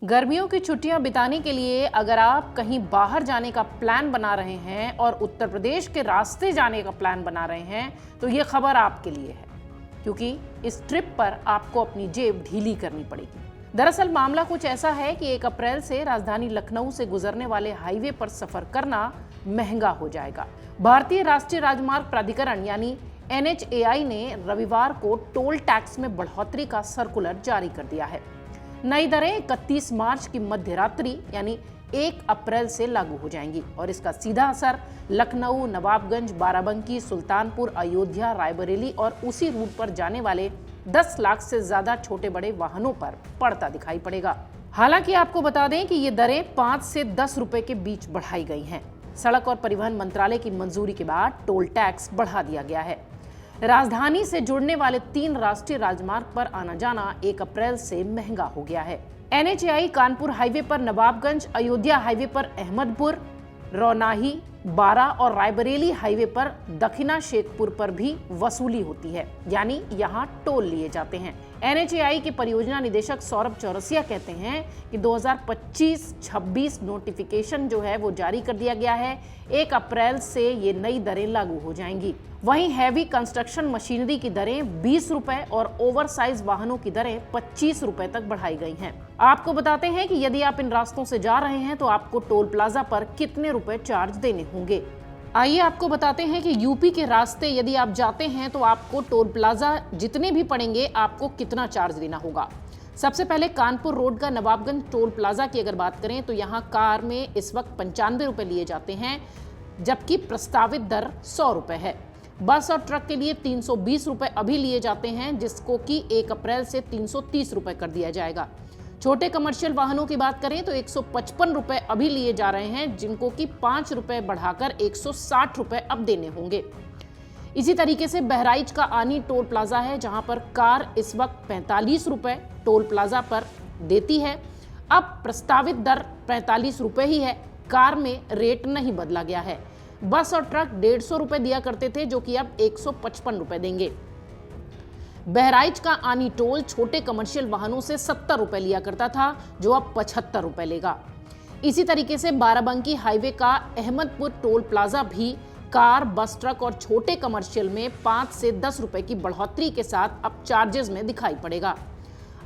गर्मियों की छुट्टियां बिताने के लिए अगर आप कहीं बाहर जाने का प्लान बना रहे हैं और उत्तर प्रदेश के रास्ते जाने का प्लान बना रहे हैं तो ये खबर आपके लिए है, क्योंकि इस ट्रिप पर आपको अपनी जेब ढीली करनी पड़ेगी। दरअसल मामला कुछ ऐसा है कि 1 अप्रैल से राजधानी लखनऊ से गुजरने वाले हाईवे पर सफर करना महंगा हो जाएगा। भारतीय राष्ट्रीय राजमार्ग प्राधिकरण यानी NHAI ने रविवार को टोल टैक्स में बढ़ोतरी का सर्कुलर जारी कर दिया है। नई दरें 31 मार्च की मध्य रात्रि यानी 1 अप्रैल से लागू हो जाएंगी और इसका सीधा असर लखनऊ, नवाबगंज, बाराबंकी, सुल्तानपुर, अयोध्या, रायबरेली और उसी रूट पर जाने वाले 10 लाख से ज्यादा छोटे बड़े वाहनों पर पड़ता दिखाई पड़ेगा। हालांकि आपको बता दें कि ये दरें 5 से 10 रुपए के बीच बढ़ाई गई हैं। सड़क और परिवहन मंत्रालय की मंजूरी के बाद टोल टैक्स बढ़ा दिया गया है। राजधानी से जुड़ने वाले 3 राष्ट्रीय राजमार्ग पर आना जाना 1 अप्रैल से महंगा हो गया है। NHAI कानपुर हाईवे पर नवाबगंज, अयोध्या हाईवे पर अहमदपुर, रौनाही, बारा और रायबरेली हाईवे पर दक्षिणा शेखपुर पर भी वसूली होती है, यानी यहाँ टोल लिए जाते हैं। NHAI के परियोजना निदेशक सौरभ चौरसिया कहते हैं कि 2025-26 नोटिफिकेशन जो है वो जारी कर दिया गया है। 1 अप्रैल से ये नई दरें लागू हो जाएंगी। वहीं हैवी कंस्ट्रक्शन मशीनरी की दरें 20 रुपए और ओवरसाइज वाहनों की दरें 25 रुपए तक बढ़ाई गई हैं। आपको बताते हैं कि यदि आप इन रास्तों से जा रहे हैं तो आपको टोल प्लाजा पर कितने रुपए चार्ज देने होंगे। आइए आपको बताते हैं कि यूपी के रास्ते यदि आप जाते हैं तो आपको टोल प्लाजा जितने भी पड़ेंगे आपको कितना चार्ज देना होगा। सबसे पहले कानपुर रोड का नवाबगंज टोल प्लाजा की अगर बात करें तो यहाँ कार में इस वक्त 95 रुपए लिए जाते हैं, जबकि प्रस्तावित दर 100 रुपए है। बस और ट्रक के लिए 320 रुपए अभी लिए जाते हैं, जिसको कि 1 अप्रैल से 330 रुपए कर दिया जाएगा। छोटे कमर्शियल वाहनों की बात करें तो 155 रुपए अभी लिए जा रहे हैं, जिनको कि 5 रुपए बढ़ाकर 160 रुपए अब देने होंगे। इसी तरीके से बहराइच का आनी टोल प्लाजा है, जहां पर कार इस वक्त 45 रुपए टोल प्लाजा पर देती है। अब प्रस्तावित दर 45 रुपए ही है, कार में रेट नहीं बदला गया है। बस और ट्रक 150 रुपए दिया करते थे, जो कि अब 155 रुपए देंगे। बहराइच का आनी टोल छोटे कमर्शियल वाहनों से 70 रुपए लिया करता था, जो अब 75 रुपए लेगा। इसी तरीके से बाराबंकी हाईवे का अहमदपुर टोल प्लाजा भी कार, बस, ट्रक और छोटे कमर्शियल में 5 से 10 रुपए की बढ़ोतरी के साथ अब चार्जेस में दिखाई पड़ेगा।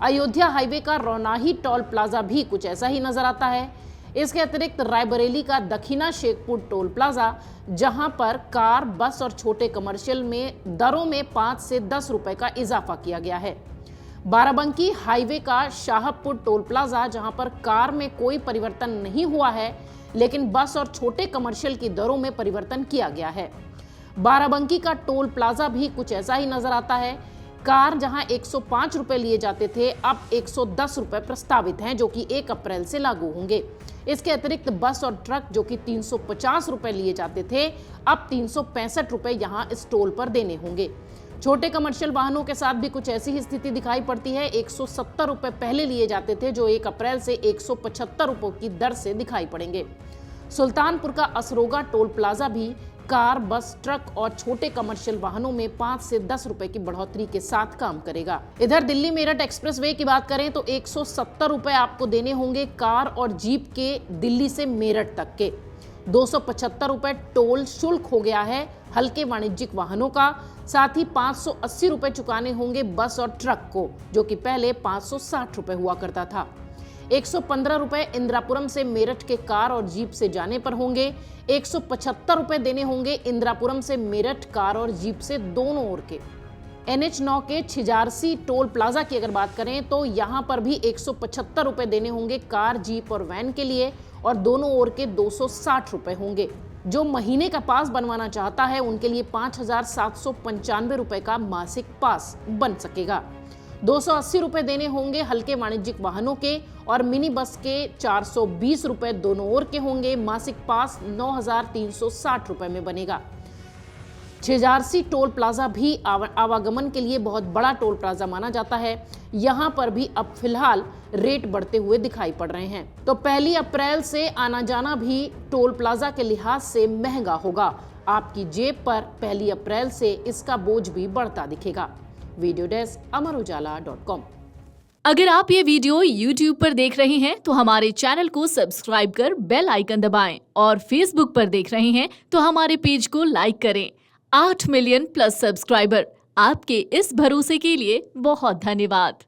अयोध्या हाईवे का रौनाही टोल प्लाजा भी कुछ ऐसा ही नजर आता है। इसके अतिरिक्त रायबरेली का दक्षिणा शेखपुर टोल प्लाजा, जहां पर कार, बस और छोटे कमर्शियल में दरों में 5 से 10 रुपए का इजाफा किया गया है। बाराबंकी हाईवे का शाहपुर टोल प्लाजा, जहां पर कार में कोई परिवर्तन नहीं हुआ है, लेकिन बस और छोटे कमर्शियल की दरों में परिवर्तन किया गया है। बाराबंकी का टोल प्लाजा भी कुछ ऐसा ही नजर आता है। कार जहां 105 रुपए लिए जाते थे, अब 110 रुपए प्रस्तावित हैं, जो कि 1 अप्रैल से लागू होंगे। इसके अतिरिक्त बस और ट्रक जो कि 350 रुपए लिए जाते थे, अब 365 रुपए यहां इस टोल पर देने होंगे। छोटे कमर्शियल वाहनों के साथ भी कुछ ऐसी ही स्थिति दिखाई पड़ती है। 170 रुपए पहले लिए जाते थे, जो 1 अप्रैल से 175 रुपए की दर से दिखाई पड़ेंगे। सुल्तानपुर का असरोगा टोल प्लाजा भी कार, बस, ट्रक और छोटे कमर्शियल वाहनों में 5 से 10 रुपए की बढ़ोतरी के साथ काम करेगा। इधर दिल्ली मेरठ एक्सप्रेसवे की बात करें तो 170 रुपए आपको देने होंगे कार और जीप के दिल्ली से मेरठ तक के। 275 रुपए टोल शुल्क हो गया है हल्के वाणिज्यिक वाहनों का। साथ ही 580 रुपए चुकाने होंगे बस और ट्रक को, जो कि पहले 560 रुपए हुआ करता था। 115 रुपए इंदिरापुरम से मेरठ के कार और जीप से जाने पर होंगे। 175 रुपए देने होंगे इंदिरापुरम से मेरठ कार और जीप से दोनों ओर के। NH9 के छिजारसी टोल प्लाजा की अगर बात करें तो यहां पर भी 175 रुपए देने होंगे कार, जीप और वैन के लिए, और दोनों ओर के 260 रुपए होंगे। जो महीने का पास बनवाना चाहता है उनके लिए 5,795 रुपए का मासिक पास बन सकेगा। 280 रुपए देने होंगे हल्के वाणिज्यिक वाहनों के, और मिनी बस के 420 रुपए दोनों ओर के होंगे। मासिक पास 9,360 रुपए में बनेगा। छिजारसी टोल प्लाजा भी आवागमन के लिए बहुत बड़ा टोल प्लाजा माना जाता है। यहां पर भी अब फिलहाल रेट बढ़ते हुए दिखाई पड़ रहे हैं। तो 1 अप्रैल से आना जाना भी टोल प्लाजा के लिहाज से महंगा होगा। आपकी जेब पर 1 अप्रैल से इसका बोझ भी बढ़ता दिखेगा। वीडियो डेस्क, अमर उजाला.com। अगर आप ये वीडियो YouTube पर देख रहे हैं तो हमारे चैनल को सब्सक्राइब कर बेल आइकन दबाएं और Facebook पर देख रहे हैं तो हमारे पेज को लाइक करें। 8 मिलियन प्लस सब्सक्राइबर, आपके इस भरोसे के लिए बहुत धन्यवाद।